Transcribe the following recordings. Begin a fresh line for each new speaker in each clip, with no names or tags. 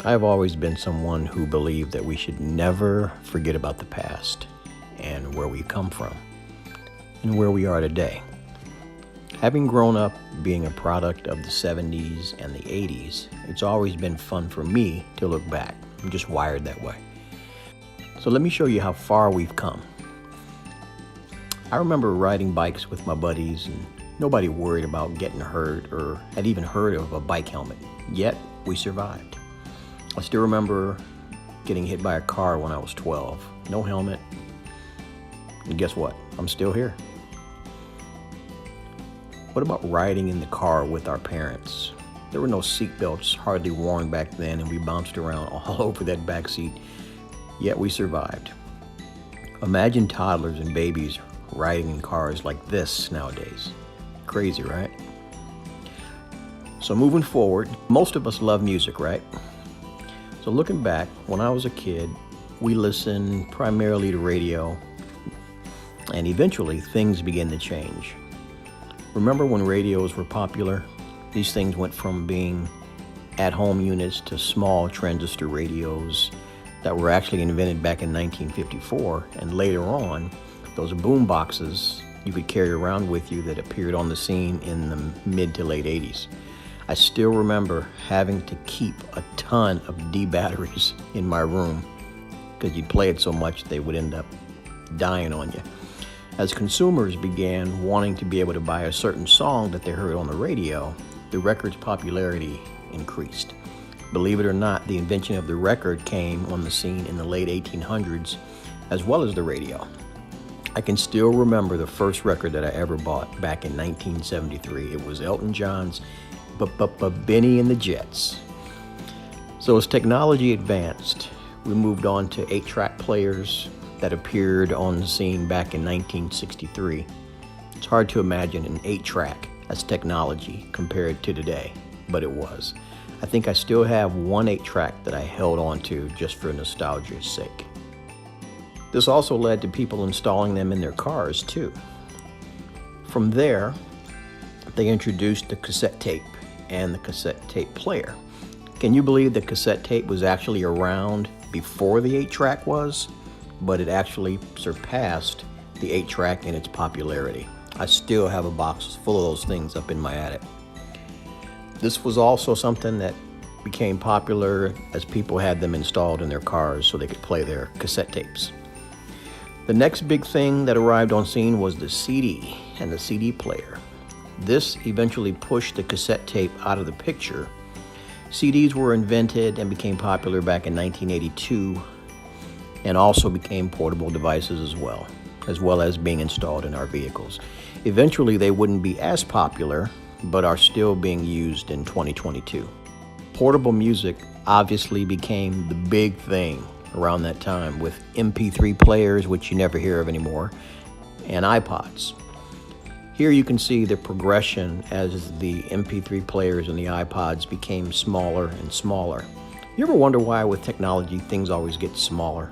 I've always been someone who believed that we should never forget about the past and where we've come from and where we are today. Having grown up being a product of the 70s and the 80s, it's always been fun for me to look back. I'm just wired that way. So let me show you how far we've come. I remember riding bikes with my buddies and nobody worried about getting hurt or had even heard of a bike helmet, yet we survived. I still remember getting hit by a car when I was 12. No helmet. And guess what? I'm still here. What about riding in the car with our parents? There were no seat belts hardly worn back then, and we bounced around all over that back seat, yet we survived. Imagine toddlers and babies riding in cars like this nowadays. Crazy, right? So moving forward, most of us love music, right? So looking back, when I was a kid, we listened primarily to radio, and eventually things began to change. Remember when radios were popular? These things went from being at-home units to small transistor radios that were actually invented back in 1954, and later on, those boom boxes you could carry around with you that appeared on the scene in the mid to late 80s. I still remember having to keep a ton of D batteries in my room because you'd play it so much they would end up dying on you. As consumers began wanting to be able to buy a certain song that they heard on the radio, the record's popularity increased. Believe it or not, the invention of the record came on the scene in the late 1800s as well as the radio. I can still remember the first record that I ever bought back in 1973. It was Elton John's Benny and the Jets. So as technology advanced, we moved on to 8-track players that appeared on the scene back in 1963. It's hard to imagine an 8-track as technology compared to today, but it was. I think I still have one 8-track that I held on to just for nostalgia's sake. This also led to people installing them in their cars too. From there, they introduced the cassette tape and the cassette tape player. Can you believe the cassette tape was actually around before the 8-track was? But it actually surpassed the 8-track in its popularity. I still have a box full of those things up in my attic. This was also something that became popular as people had them installed in their cars so they could play their cassette tapes. The next big thing that arrived on scene was the CD and the CD player. This eventually pushed the cassette tape out of the picture. CDs were invented and became popular back in 1982 and also became portable devices as well as being installed in our vehicles. Eventually, they wouldn't be as popular, but are still being used in 2022. Portable music obviously became the big thing around that time with MP3 players, which you never hear of anymore, and iPods. Here you can see the progression as the MP3 players and the iPods became smaller and smaller. You ever wonder why with technology things always get smaller?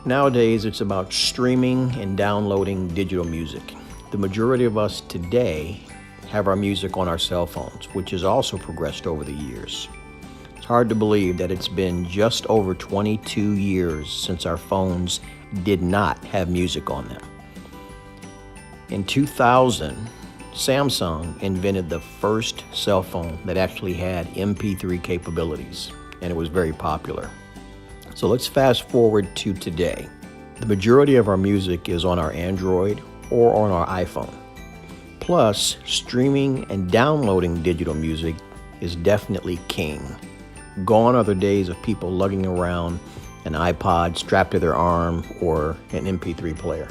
Nowadays it's about streaming and downloading digital music. The majority of us today have our music on our cell phones, which has also progressed over the years. It's hard to believe that it's been just over 22 years since our phones did not have music on them. In 2000, Samsung invented the first cell phone that actually had MP3 capabilities, and it was very popular. So let's fast forward to today. The majority of our music is on our Android or on our iPhone. Plus, streaming and downloading digital music is definitely king. Gone are the days of people lugging around an iPod strapped to their arm or an MP3 player.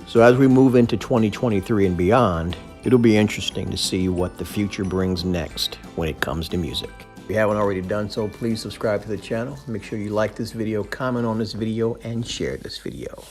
So as we move into 2023 and beyond, it'll be interesting to see what the future brings next when it comes to music. If you haven't already done so, please subscribe to the channel. Make sure you like this video, comment on this video, and share this video.